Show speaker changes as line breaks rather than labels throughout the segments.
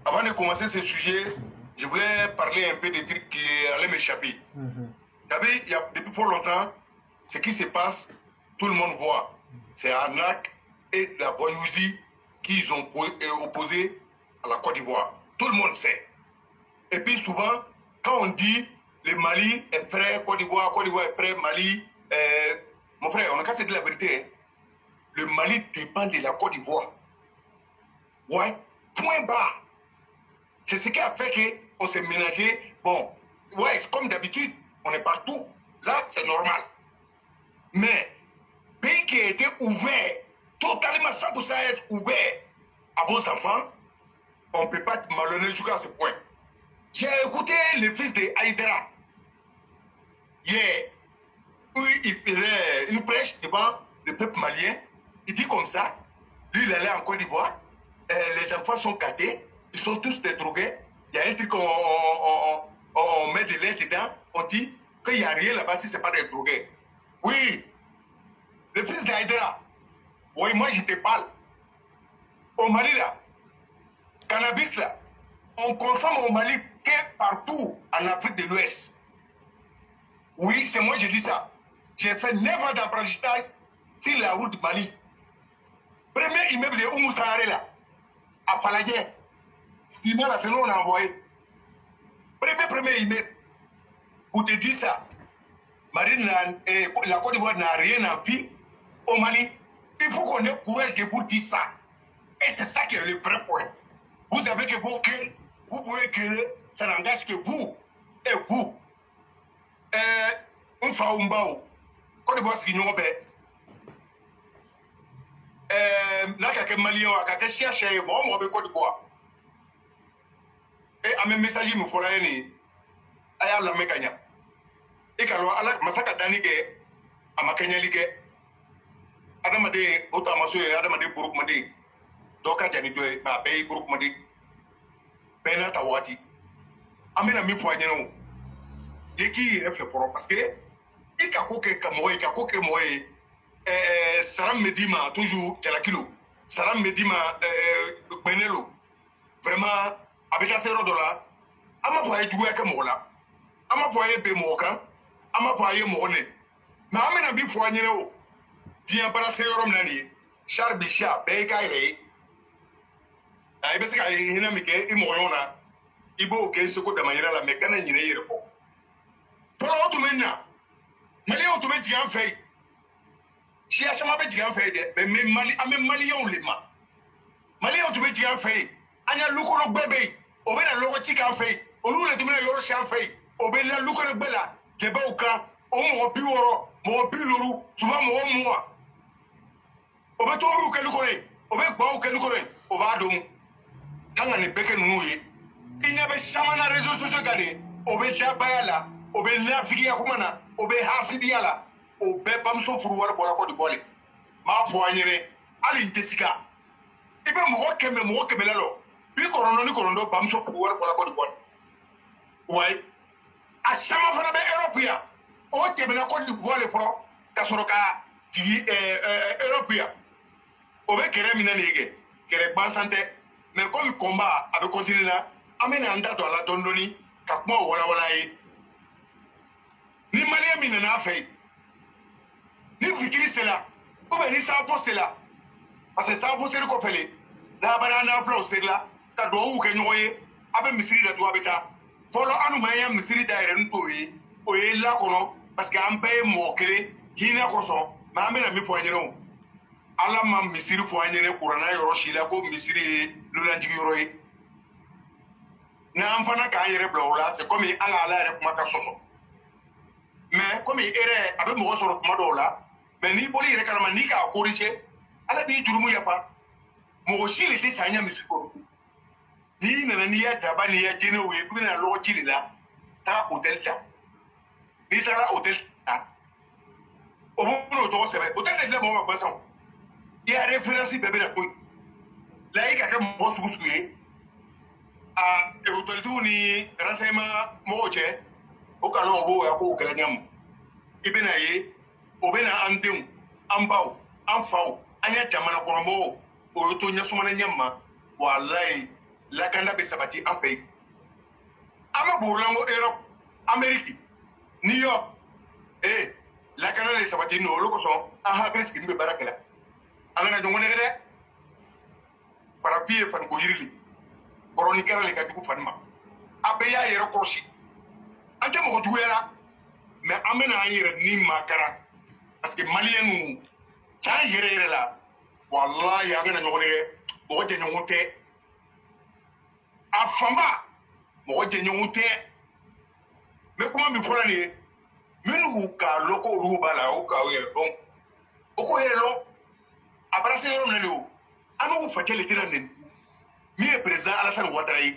avant de commencer ce sujet, je voulais parler un peu des trucs qui allaient m'échapper. Vous savez, depuis fort longtemps, ce qui se passe, tout le monde voit. C'est Arnaque et la Boyouzi qui ont opposé à la Côte d'Ivoire. Tout le monde sait. Et puis souvent, quand on dit le Mali est prêt, Côte d'Ivoire est prêt, Mali, mon frère, on a qu'à se dire la vérité. Hein. Le Mali dépend de la Côte d'Ivoire. Ouais, point bas. C'est ce qui a fait qu'on s'est ménagé. Bon, ouais, comme d'habitude, on est partout. Là, c'est normal. Mais, pays qui a été ouvert, totalement 100% être ouvert à vos enfants, on ne peut pas être malhonnête jusqu'à ce point. J'ai écouté le fils de Haïdara hier, où il faisait une prêche devant le peuple malien. Il dit comme ça, lui il allait en Côte d'Ivoire, les enfants sont gâtés, ils sont tous des drogués. Il y a un truc, on met de lait dedans, on dit qu'il n'y a rien là-bas si ce n'est pas des drogués. Oui, le fils d'Haïdara, oui, moi je te parle. Au Mali là, cannabis là, on consomme au Mali que partout en Afrique de l'Ouest. Oui, c'est moi je dis ça. J'ai fait 9 ans d'apprentissage sur la route du Mali. Premier immeuble de Oumoussaré là, à Faladien. Sinon, là, c'est nous on a envoyé. Premier immeuble. Pour te dire ça, la Côte d'Ivoire n'a rien à faire au Mali. Il faut qu'on ait courage de vous dire ça. Et c'est ça qui est le vrai point. Vous savez que vous pouvez créer, ça n'engage que vous et vous. On fait un bao. Côte d'Ivoire, c'est une obé. Là, quelqu'un malien, quelqu'un cherche, bon, on va Côte d'Ivoire. Et à mes messages, il me faut la haine. Aya la mécania. Et quand on a massacre d'anique, à ma Kenya ligue, Adamade, Otamaso, Adamade pour Madi, Doka Janito, ma bay pour Madi, Benata Wati. Amena mi poignant. Yeki est fait pour parce que, il a coqué comme moi, il a coqué moi, Saram Medima, toujours, Jalakilo, Saram Medima, Benelo, vraiment, avec un $0, ama voyé jouer comme moi. Ama voyé Bemoka, ama voyé Moné. Mais amena bi poignant. Tiens, pas la sérum nani, Charbicha, Bégaïre. I be sika hina mike imoyona ibo ke soko da mayira la mekana nyine yire ko folo otu menna mali otu be jigan fay shi asama be jigan fay de be me mali ame mali on le mali otu be jigan fay anya lukoro gbebe o be na logo chika fay olu le tumina yoro shan fay o be la lukoro gbela ke ba uka o mo bi woro mo bi luru tuma mo mo o be to ru ke lukore o be gba o ke lukore o ba dum kanga ni beke nuye inya be shamana réseaux sociaux gade obe dabaya la obe nafiki ya kumana obe hafidi la obe bamso furu war bola ko di bole ma fo anyere ali ntesika ibe mo keme lalo bi korono ni korondo bamso furu war bola ko di bole way a shama fana be Europe ya o tebe na ko di bole fro ka soro ka ti Europe ya obe kere minanege kere ban santé. Mais comme le combat avait continué là, amène un date à la dondoni, kakmo wala ni malien mine na fait. Ni fikiri c'est là. Ou bien ni ça c'est là. Parce que ça c'est le qu'on fait les. La banana flow c'est là. Ta doit ou que nyoye, abe misiri da doit beta. Follow anu maya misiri da ere ntoyi. Oye la kono parce que ampe mo kele, hina koso, ma amena mi poignero. Ala ma misiri foanyene kurana yoro shila ko misiri lulanjigi yoro yi na amfana ka yere blawla c'est comme ala ala yere kuma ka soso mais comme ere abe mo soro kuma dola mais ni boli yere kalama ni ka corriger ala bi jurumu yapa mo shili ti sanya misiko ni nana ni ya daba ni ya jene we bi na lo chili la ta hotel ta ni ta hotel ta o mo no to sebe hotel de le mo ma basan. Il y a référence bébé de quoi là il y a quelqu'un mo sugusuye a autorité ni renseignement mo che o ka no bo ya ko kala nyam ibena ye obena andem ambao amfao anya jamana koromo o to nya sumana nyamma wallahi lakanda bɛ sabati an fɛ yen an ma burulanko Europe Amérique New York lakanda de sabati n'o olu kosɔn an hakili sigilen bɛ baara kɛ la an kana ɲɔgɔn nɛgɛ dɛ parapi ye faniko yiri le kɔrɔni kɛra le ka jugu fani ma a bɛɛ y'a yɛrɛ kɔrɔsi an tɛ mɔgɔ juguya la mais an bɛna an yɛrɛ ni makara parce que maliyɛn ninnu can yɛrɛ yɛrɛ la wallahi an kana ɲɔgɔn nɛgɛ mɔgɔ jɛɲɔgɔn tɛ a fanba mɔgɔ jɛɲɔgɔn tɛ mais kuma min fɔra nin ye minnu k'a lɔn ko olu b'a la o k'aw yɛrɛ dɔn o k'o yɛrɛ lɔn a bara se yɔrɔ min na de o an b'u facɛ le tɛna nɛni min ye président Alassane Ouattara ye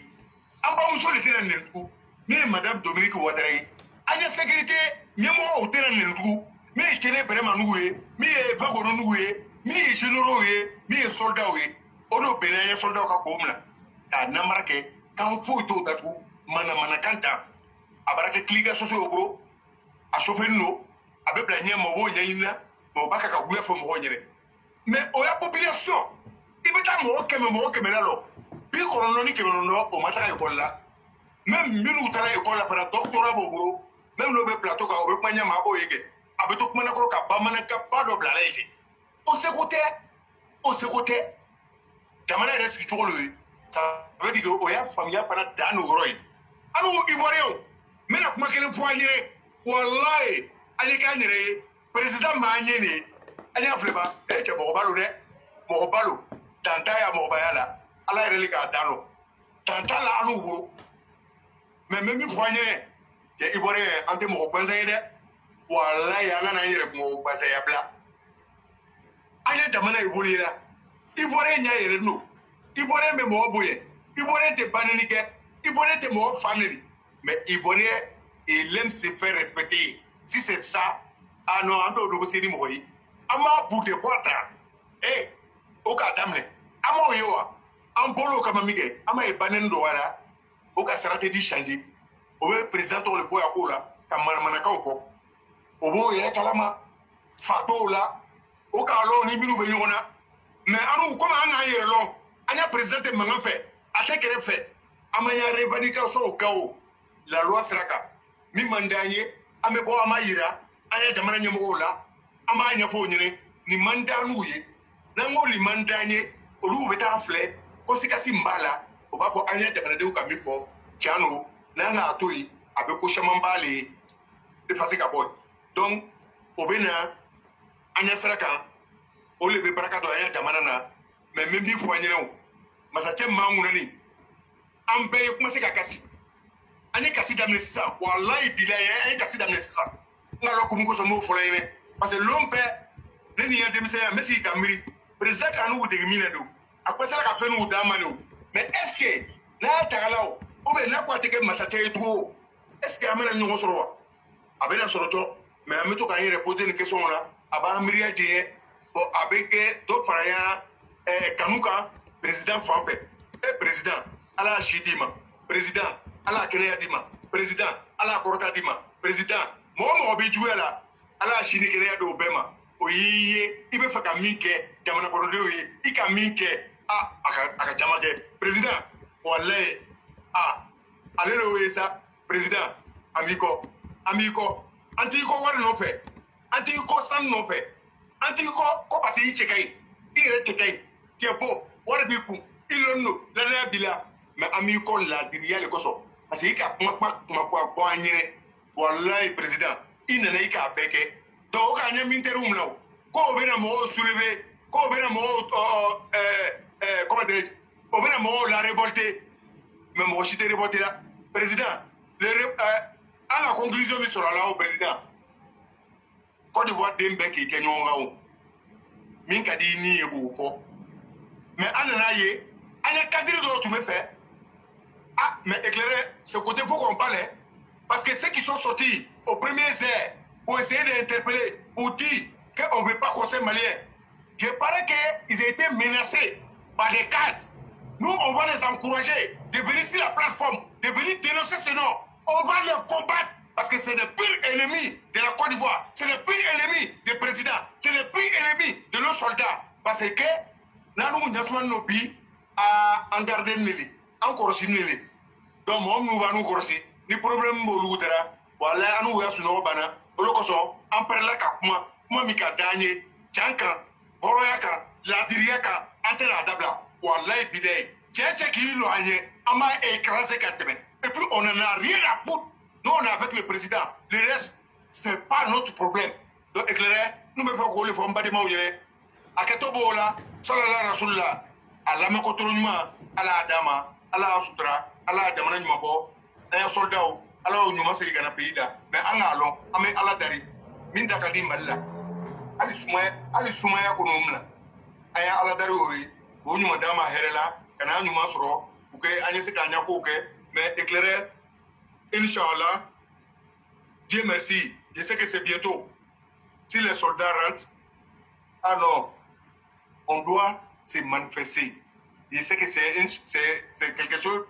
an bamuso le tɛna nɛni tugun min ye madame Dominique Ouattara ye an ye sécurité ɲɛmɔgɔw tɛna nɛni tugun min ye Kene Bɛrɛma Nugu ye min ye Vagoro Nugu ye min ye généraux ye min ye soldats ye o n'o bɛnna an ye soldats ka k'o minɛ k'a namara kɛ k'an foyi t'o datugu manamanakan ta a bara kɛ clique sociaux bolo a chauffeur no a bɛ bila ɲɛ ma o b'o ɲɛɲini na mais o b'a kɛ ka guya fɔ mɔgɔw ɲɛnɛ mais o ya population i bɛ taa mɔgɔ kɛmɛ la lɔ 90 ni 900 o ma taga école la même minnu taara école la fana doctorat b'o bolo même n'o bɛ plateau kan o bɛ kuma ɲɛ ma a b'o ye kɛ a bɛ to kuma nakɔrɔ ka bamanankan ba dɔ bila a la yen ten o seko tɛ jamana yɛrɛ sigi cogo lo ye ça veut dire que o y'a faamuya fana dan n'o yɔrɔ ye an n'o ivoiriyɛnw n bɛna kuma kelen fɔ an yɛrɛ walayi an ye k'an yɛrɛ ye président ma an ye nin ye an y'a filɛ ba cɛ mɔgɔba lo dɛ mɔgɔba lo dan t'a ya mɔgɔbaya la ala yɛrɛ le k'a dan lɔ dan t'a la an n'u bolo mais n bɛ min fɔ an ɲɛnɛ cɛ ivoiriyɛn an tɛ mɔgɔ gansan ye dɛ walayi an kana an yɛrɛ mɔgɔ gansanya bila an ye jamana évolué la ivoiriyɛn ɲɛ yɛrɛ n'o ivoiriyɛn bɛ mɔgɔ bonya ivoiriyɛn tɛ banni kɛ ivoiriyɛn tɛ mɔgɔ fa neni mais ivoiriyɛn il aime se faire respecter si c'est ça ah non an t'o dogo se ni mɔgɔ ye an b'a bu de bɔ ta o k'a daminɛ an m'o ye wa an bolo kama min kɛ an m'a ye banni dɔgɔyara o ka stratégie changer o bɛ président tɔgɔ de bɔ yan k'o la ka manamanakaw kɔ o b'o yɛrɛ kalama fa t'o la o k'a lɔn ni minnu bɛ ɲɔgɔn na mais an komi an n'an yɛrɛ lɔn an y'a président tɛ mankan fɛ a tɛ kɛrɛfɛ an ma y'a revendication kɛ o la loi sira kan min man d'an ye an bɛ bɔ an b'a yira an ye jamana ɲɛmɔgɔw la an b'a ɲɛfɔ o ɲɛnɛ nin man d'an n'u ye n'an ko nin man d'an ye olu bɛ taa filɛ ko sikasi min b'a la o b'a fɔ an ye jamanadenw ka min fɔ tiɲɛ don n'an k'a to yen a bɛ ko caman b'ale effacer ka bɔ yen donc o bɛ na an ɲɛ sira kan o de bɛ barika don an ye jamana na mais n bɛ min fɔ an ɲɛna o masacɛ maa ŋunani an bɛɛ ye commencé ka kasi an ye kasi daminɛ sisan walayi bilayi an ye kasi daminɛ sisan n ka lɔ kun kosɔn n b'o fɔlɔ ye dɛ parce que lon bɛɛ ne ni n ka denmisɛnya n bɛ sigi ka miiri président ka n'u dege min na de o a commencé ka fɛn n'u d'an ma de o mais est ce que n'a y'a ta ka la o ou bien n'a ko a tɛ kɛ masacɛ ye tugun o est ce que an bɛna ɲɔgɔn sɔrɔ wa a bɛna sɔrɔ cɔ mais an bɛ to k'an yɛrɛ poser nin question na a b'an miiriya jɛɲɛ bon a bɛ kɛ dɔ fara yan kanu kan président fan fɛ président ala y'a si d'i ma président ala y'a kɛnɛya d'i ma président ala y'a kɔrɔta d'i ma président mɔgɔ mɔgɔ b'i juguya la ala y'a si ni kɛnɛya d'o bɛɛ ma o y'i ye i bɛ fɛ ka min kɛ jamana kɔnɔdenw ye i ka min kɛ a ka caman kɛ président walayi ale de y'o ye sa président an b'i kɔ an t'i kɔ wari nɔfɛ an t'i kɔ sanu nɔfɛ an t'i kɔ ko parce que i cɛ ka ɲi i yɛrɛ cɛ ka ɲi tiɲɛ fɔ wari b'i kun i lɔnni don danaya b'i la mais an b'i kɔ laadiriya le kosɔn parce que i ka kuma fɔ an ɲɛnɛ walayi président i nana i k'a bɛɛ kɛ donc o k'a ɲɛ militaires minɛ o k'o bɛna mɔgɔw soulever k'o bɛna mɔgɔw comment dirais-je o bɛna mɔgɔw la révolter mais mɔgɔ si tɛ révolter la président an ka conclusion min sɔrɔ a la o président Côte d'Ivoire den bɛɛ k'i kɛ ɲɔgɔn kan o min ka di i ni ye k'o fɔ mais an nan'a ye an ye cadre dɔw tun bɛ fɛ mais éclairer ce côté faut qu'on parle parce que ceux qui sont sortis aux premières heures pour essayer d'interpeller pour dire qu'on ne veut pas conseil malien je parais qu'ils ont été menacés par des cadres. Nous on va les encourager de venir sur la plateforme de venir dénoncer ce nom on va les combattre parce que c'est le pire ennemi de la Côte d'Ivoire, c'est le pire ennemi du président, c'est le pire ennemi de nos soldats. Parce que, nous avons nos pays à en garder Nili, an kɔrɔsi n'u ye donc mɔgɔ minnu b'an kɔrɔsi ni problème b'olu kɛra walayi an n'u ka sunɔgɔ banna olu kosɔn an pɛrɛla ka kuma min ka d'an ye can kan hɔrɔnya kan laadiriya kan an tɛna dabila walayi bilayi cɛ k'i lo an ye an b'a écraser ka tɛmɛ et puis on en a rien à foutre nous on est avec le président le reste c'est pas notre problème donc éclairé nous me faut k'o le fɔ n balimaw yɛrɛ a kɛtɔ b'o la sallallahu rasulillah a lamɛnko toro ɲuman ala y'a d'a ma ala y'a sutura ala y'a jamana ɲuman bɔ an ya soldat ala y'o ɲuman segin ka na pays la mais an k'a lɔn an bɛ ala dari min da ka di mali la hali sumaya kɔnɔ min na an ye ala dari o ye o ɲuman d'an ma hɛrɛ la ka n'a ɲuman sɔrɔ u kɛ an ye se k'an ɲɛkow kɛ mais éclairé inchallah Dieu merci je sais que c'est bientôt si les soldats rentrent alors on doit se manifester. Je sais que c'est quelque chose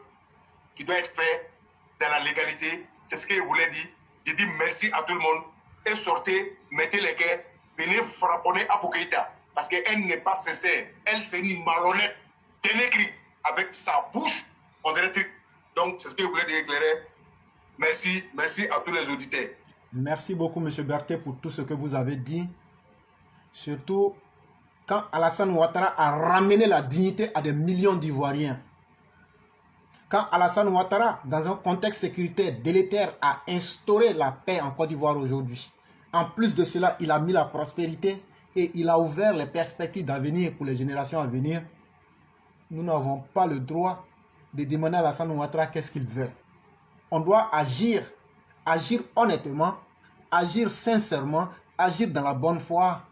qui doit être fait dans la légalité. C'est ce que je voulais dire. Je dis merci à tout le monde. Et sortez, mettez les guerres, venez frapponner à Keïta. Parce qu'elle n'est pas sincère. Elle, c'est une malhonnête. Ténégri avec sa bouche, on dirait truc. Donc, c'est ce que je voulais dire, éclairer. Merci à tous les auditeurs.
Merci beaucoup, M. Berthet, pour tout ce que vous avez dit. Surtout quand Alassane Ouattara a ramené la dignité à des millions d'Ivoiriens. Quand Alassane Ouattara, dans un contexte sécuritaire délétère, a instauré la paix en Côte d'Ivoire aujourd'hui. En plus de cela, il a mis la prospérité et il a ouvert les perspectives d'avenir pour les générations à venir. Nous n'avons pas le droit de demander à Alassane Ouattara qu'est-ce qu'il veut. On doit agir honnêtement, agir sincèrement, agir dans la bonne foi.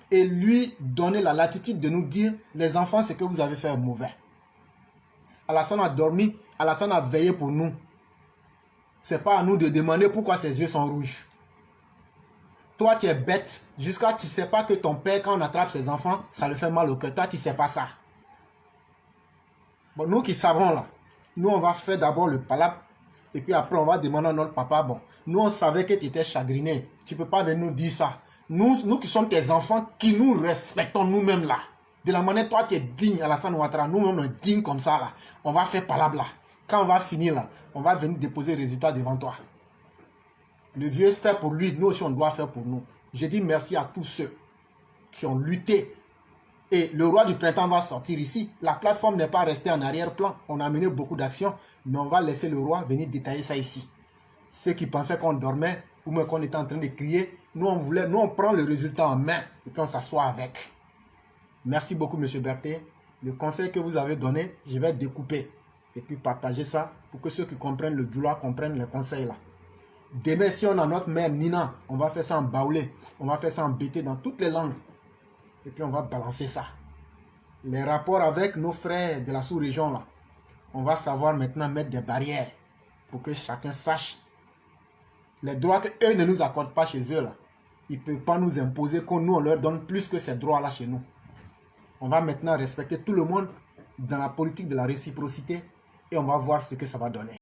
Et lui donner la latitude de nous dire, les enfants, ce que vous avez fait est mauvais. Alassane a dormi, Alassane a veillé pour nous. Ce n'est pas à nous de demander pourquoi ses yeux sont rouges. Toi, tu es bête, jusqu'à tu ne sais pas que ton père, quand on attrape ses enfants, ça le fait mal au cœur. Toi, tu ne sais pas ça. Bon, nous qui savons là, nous on va faire d'abord le palabre, et puis après on va demander à notre papa, bon, nous on savait que tu étais chagriné. Tu ne peux pas venir nous dire ça. Nous qui sommes tes enfants, qui nous respectons nous-mêmes là. De la manière, toi tu es digne, Alassane Ouattara, nous-mêmes on est digne comme ça là. On va faire palabre là. Quand on va finir là, on va venir déposer le résultat devant toi. Le vieux fait pour lui, nous aussi on doit faire pour nous. Je dis merci à tous ceux qui ont lutté. Et le roi du printemps va sortir ici. La plateforme n'est pas restée en arrière-plan. On a mené beaucoup d'actions, mais on va laisser le roi venir détailler ça ici. Ceux qui pensaient qu'on dormait ou même qu'on était en train de crier, nous on prend le résultat en main et puis on s'assoit avec. Merci beaucoup, M. Berthet. Le conseil que vous avez donné, je vais découper et puis partager ça pour que ceux qui comprennent le Djoula comprennent les conseils là. Demain, si on a notre mère Nina, on va faire ça en baoulé, on va faire ça en BT dans toutes les langues. Et puis on va balancer ça. Les rapports avec nos frères de la sous-région là, on va savoir maintenant mettre des barrières pour que chacun sache les droits qu'eux ne nous accordent pas chez eux là. Ils ne peuvent pas nous imposer qu'on nous on leur donne plus que ces droits là chez nous. On va maintenant respecter tout le monde dans la politique de la réciprocité et on va voir ce que ça va donner.